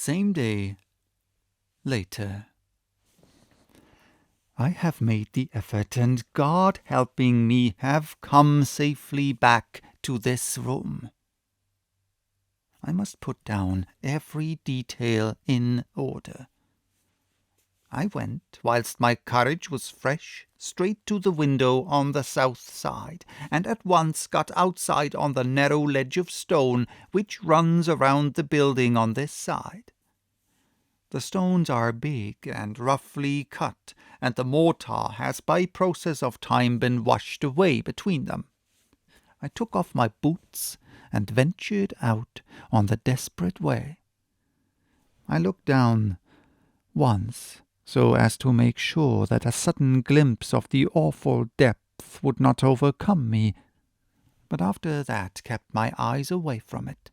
Same day, later. I have made the effort, and God helping me, have come safely back to this room. I must put down every detail in order. I went, whilst my courage was fresh, straight to the window on the south side, and at once got outside on the narrow ledge of stone which runs around the building on this side. The stones are big and roughly cut, and the mortar has by process of time been washed away between them. I took off my boots and ventured out on the desperate way. I looked down once, so as to make sure that a sudden glimpse of the awful depth would not overcome me, but after that kept my eyes away from it.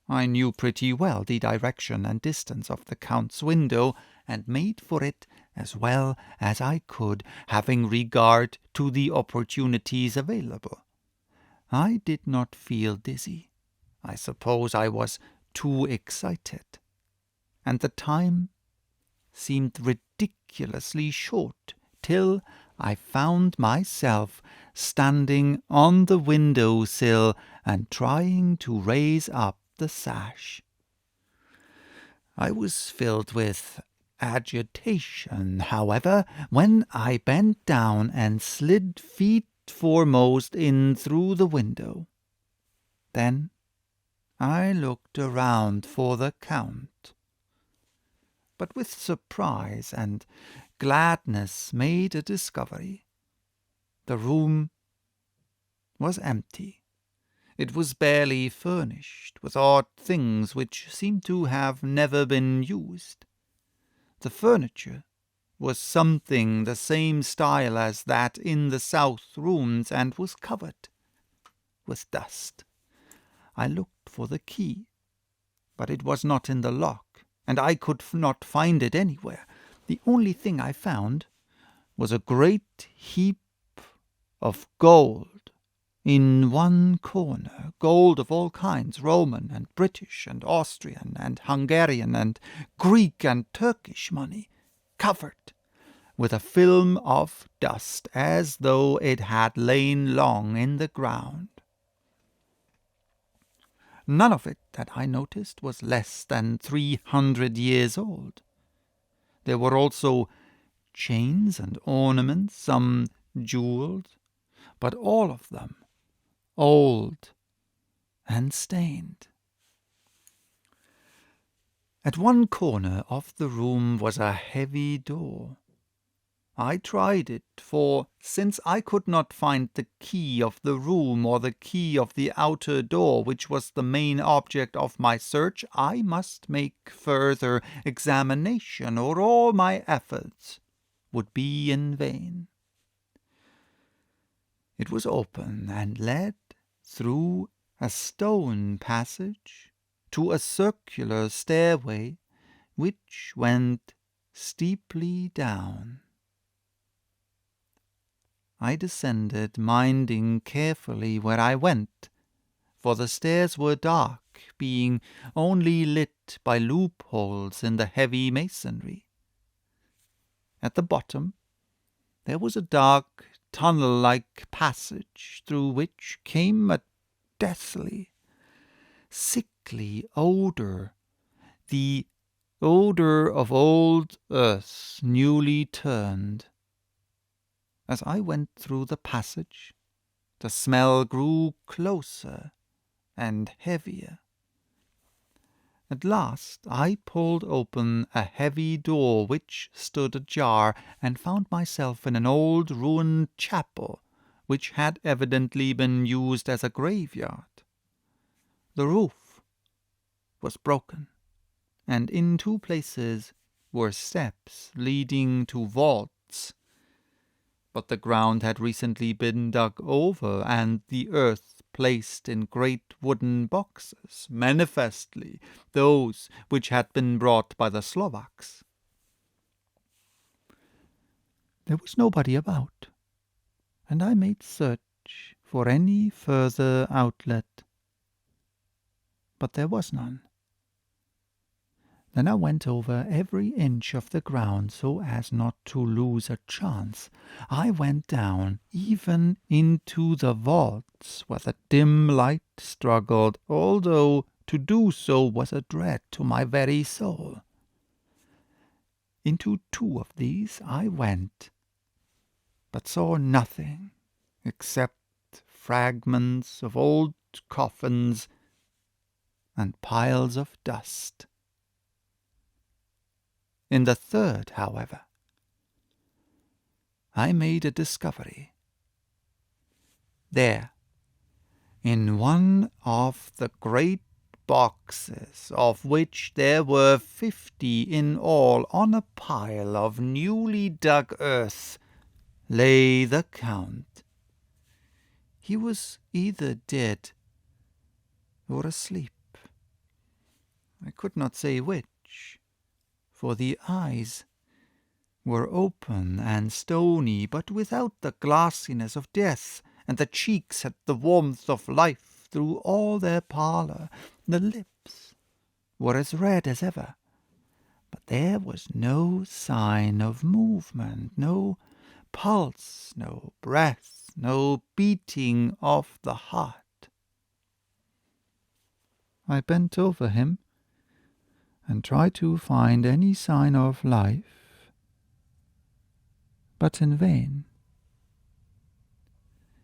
I knew pretty well the direction and distance of the Count's window, and made for it as well as I could, having regard to the opportunities available. I did not feel dizzy. I suppose I was too excited, and the time seemed ridiculously short, till I found myself standing on the window-sill and trying to raise up the sash. I was filled with agitation, however, when I bent down and slid feet foremost in through the window. Then I looked around for the Count, but with surprise and gladness made a discovery. The room was empty. It was barely furnished with odd things which seemed to have never been used. The furniture was something the same style as that in the south rooms, and was covered with dust. I looked for the key, but it was not in the lock, and I could not find it anywhere. The only thing I found was a great heap of gold in one corner, gold of all kinds, Roman and British and Austrian and Hungarian and Greek and Turkish money, covered with a film of dust, as though it had lain long in the ground. None of it that I noticed was less than 300 years old. There were also chains and ornaments, some jewelled, but all of them old and stained. At one corner of the room was a heavy door. I tried it, for since I could not find the key of the room or the key of the outer door, which was the main object of my search, I must make further examination, or all my efforts would be in vain. It was open, and led through a stone passage to a circular stairway which went steeply down. I descended, minding carefully where I went, for the stairs were dark, being only lit by loopholes in the heavy masonry. At the bottom there was a dark tunnel-like passage, through which came a deathly, sickly odour, the odour of old earth newly turned. As I went through the passage, the smell grew closer and heavier. At last I pulled open a heavy door which stood ajar, and found myself in an old ruined chapel, which had evidently been used as a graveyard. The roof was broken, and in 2 places were steps leading to vaults. But the ground had recently been dug over, and the earth placed in great wooden boxes, manifestly those which had been brought by the Slovaks. There was nobody about, and I made search for any further outlet, but there was none. Then I went over every inch of the ground so as not to lose a chance. I went down even into the vaults where the dim light struggled, although to do so was a dread to my very soul. Into 2 of these I went, but saw nothing except fragments of old coffins and piles of dust. In the 3rd, however, I made a discovery. There, in one of the great boxes, of which there were 50 in all, on a pile of newly dug earth, lay the Count. He was either dead or asleep. I could not say which, for the eyes were open and stony, but without the glassiness of death, and the cheeks had the warmth of life through all their pallor. The lips were as red as ever, but there was no sign of movement, no pulse, no breath, no beating of the heart. I bent over him and tried to find any sign of life, but in vain.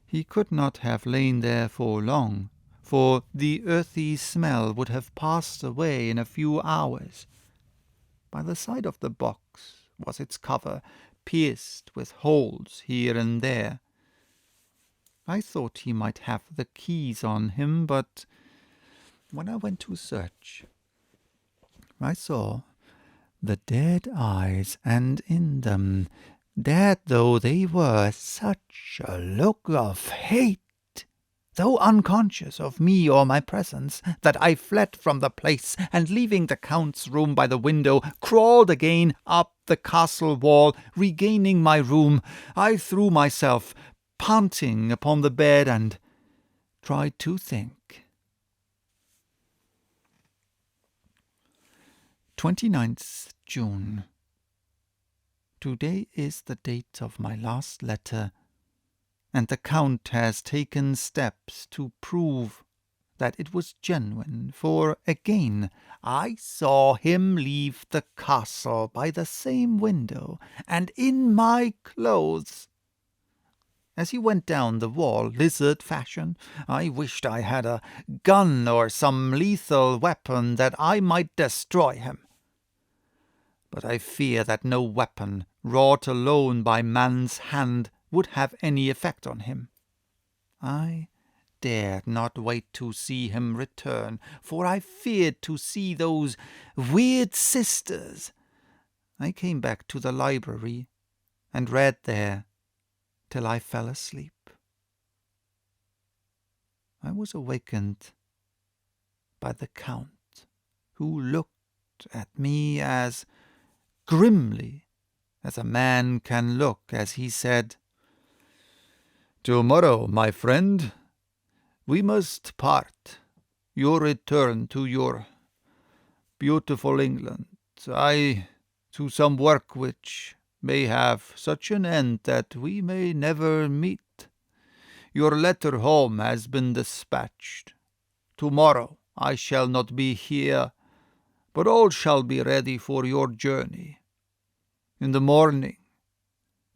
He could not have lain there for long, for the earthy smell would have passed away in a few hours. By the side of the box was its cover, pierced with holes here and there. I thought he might have the keys on him, but when I went to search, I saw the dead eyes, and in them, dead though they were, such a look of hate, though unconscious of me or my presence, that I fled from the place, and leaving the Count's room by the window, crawled again up the castle wall. Regaining my room, I threw myself, panting, upon the bed, and tried to think. 29th June. Today is the date of my last letter, and the Count has taken steps to prove that it was genuine, for again I saw him leave the castle by the same window, and in my clothes. As he went down the wall, lizard fashion, I wished I had a gun or some lethal weapon that I might destroy him. But I fear that no weapon, wrought alone by man's hand, would have any effect on him. I dared not wait to see him return, for I feared to see those weird sisters. I came back to the library and read there till I fell asleep. I was awakened by the Count, who looked at me as grimly as a man can look, as he said, "Tomorrow, my friend, we must part. You return to your beautiful England, I to some work which may have such an end that we may never meet. Your letter home has been dispatched. Tomorrow I shall not be here, but all shall be ready for your journey. In the morning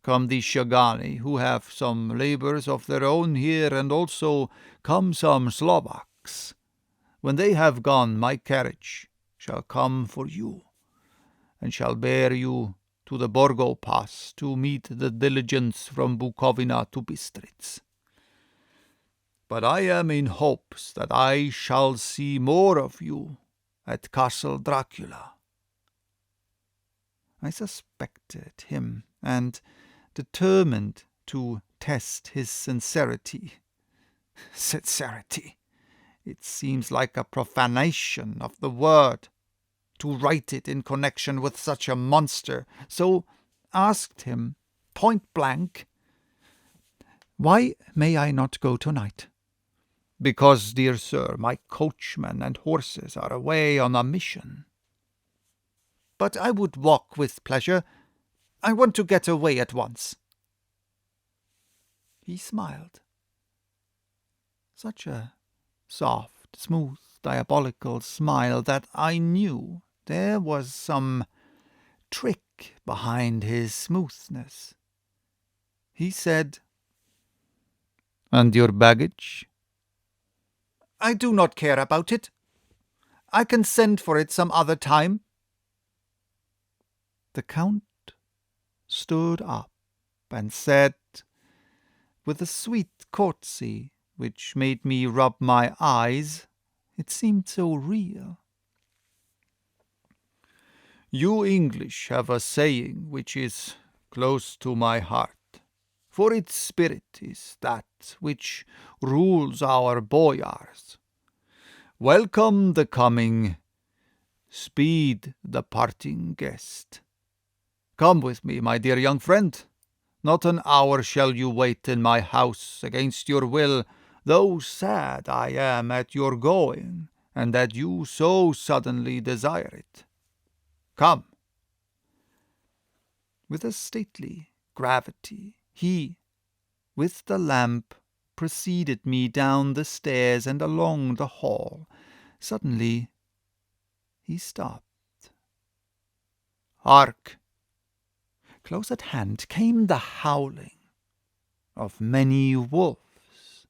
come the Shagani, who have some labours of their own here, and also come some Slovaks. When they have gone, my carriage shall come for you, and shall bear you to the Borgo Pass to meet the diligence from Bukovina to Bistritz. But I am in hopes that I shall see more of you at Castle Dracula." I suspected him, and determined to test his sincerity. Sincerity! It seems like a profanation of the word to write it in connection with such a monster, so asked him point blank, "Why may I not go tonight?" "Because, dear sir, my coachman and horses are away on a mission." but I would walk with pleasure. I want to get away at once." He smiled. Such a soft, smooth, diabolical smile that I knew there was some trick behind his smoothness. He said, "And your baggage?" "I do not care about it. I can send for it some other time." The Count stood up and said, with a sweet courtesy which made me rub my eyes, it seemed so real, "You English have a saying which is close to my heart, for its spirit is that which rules our boyars. Welcome the coming, speed the parting guest. Come with me, my dear young friend. Not an hour shall you wait in my house against your will, though sad I am at your going, and that you so suddenly desire it. Come." With a stately gravity, he, with the lamp, preceded me down the stairs and along the hall. Suddenly he stopped. Hark! Close at hand came the howling of many wolves.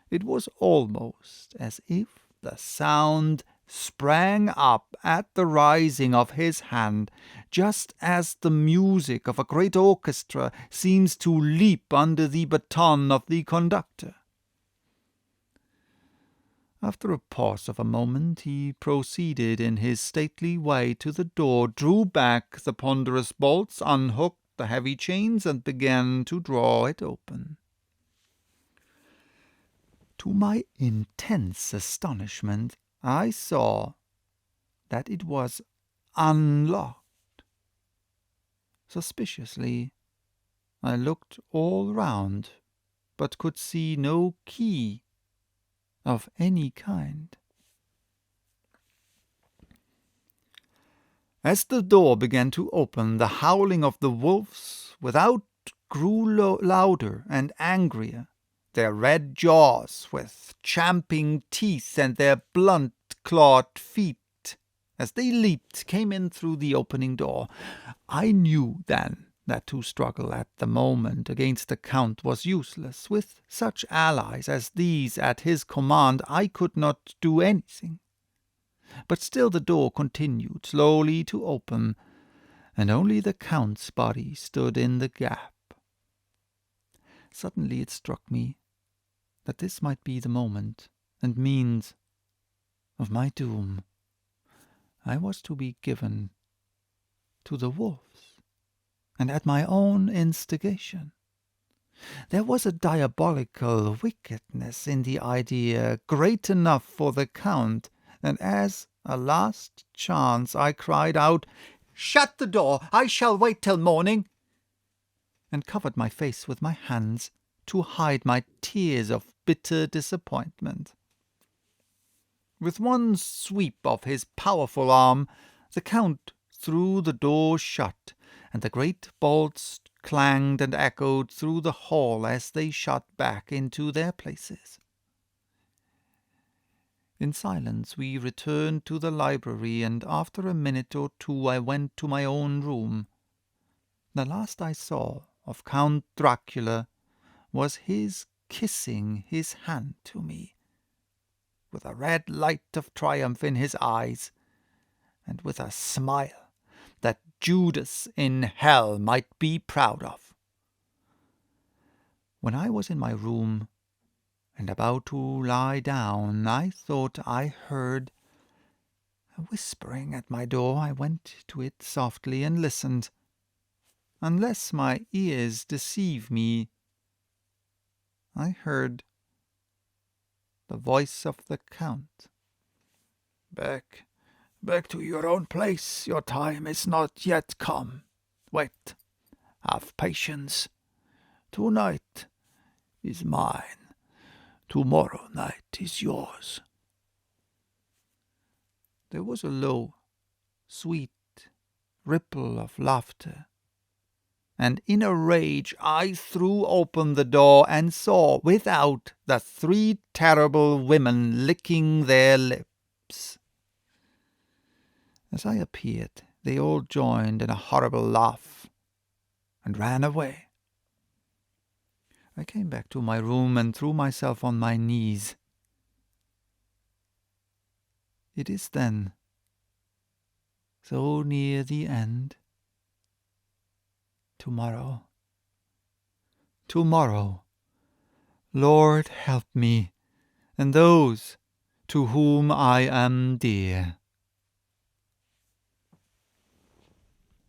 It was almost as if the sound sprang up at the rising of his hand, just as the music of a great orchestra seems to leap under the baton of the conductor. After a pause of a moment, he proceeded in his stately way to the door, drew back the ponderous bolts, unhooked the heavy chains, and began to draw it open. To my intense astonishment, I saw that it was unlocked. Suspiciously, I looked all round, but could see no key of any kind. As the door began to open, the howling of the wolves without grew louder and angrier. Their red jaws with champing teeth and their blunt-clawed feet, as they leaped, came in through the opening door. I knew then that to struggle at the moment against the Count was useless. With such allies as these at his command, I could not do anything. But still the door continued slowly to open, and only the Count's body stood in the gap. Suddenly it struck me that this might be the moment and means of my doom. I was to be given to the wolves, and at my own instigation. There was a diabolical wickedness in the idea, great enough for the Count, and as a last chance I cried out, "Shut the door! I shall wait till morning!" and covered my face with my hands to hide my tears of bitter disappointment. With one sweep of his powerful arm, the Count threw the door shut, and the great bolts clanged and echoed through the hall as they shot back into their places. In silence we returned to the library, and after a minute or two I went to my own room. The last I saw of Count Dracula was his kissing his hand to me, with a red light of triumph in his eyes, and with a smile that Judas in hell might be proud of. When I was in my room and about to lie down, I thought I heard a whispering at my door. I went to it softly and listened. Unless my ears deceive me, I heard the voice of the Count. Back to your own place. Your time is not yet come. Wait, have patience. Tonight is mine. Tomorrow night is yours." There was a low, sweet ripple of laughter. And in a rage I threw open the door and saw without the 3 terrible women licking their lips. As I appeared, they all joined in a horrible laugh and ran away. I came back to my room and threw myself on my knees. It is then so near the end. Tomorrow, Lord, help me, and those to whom I am dear.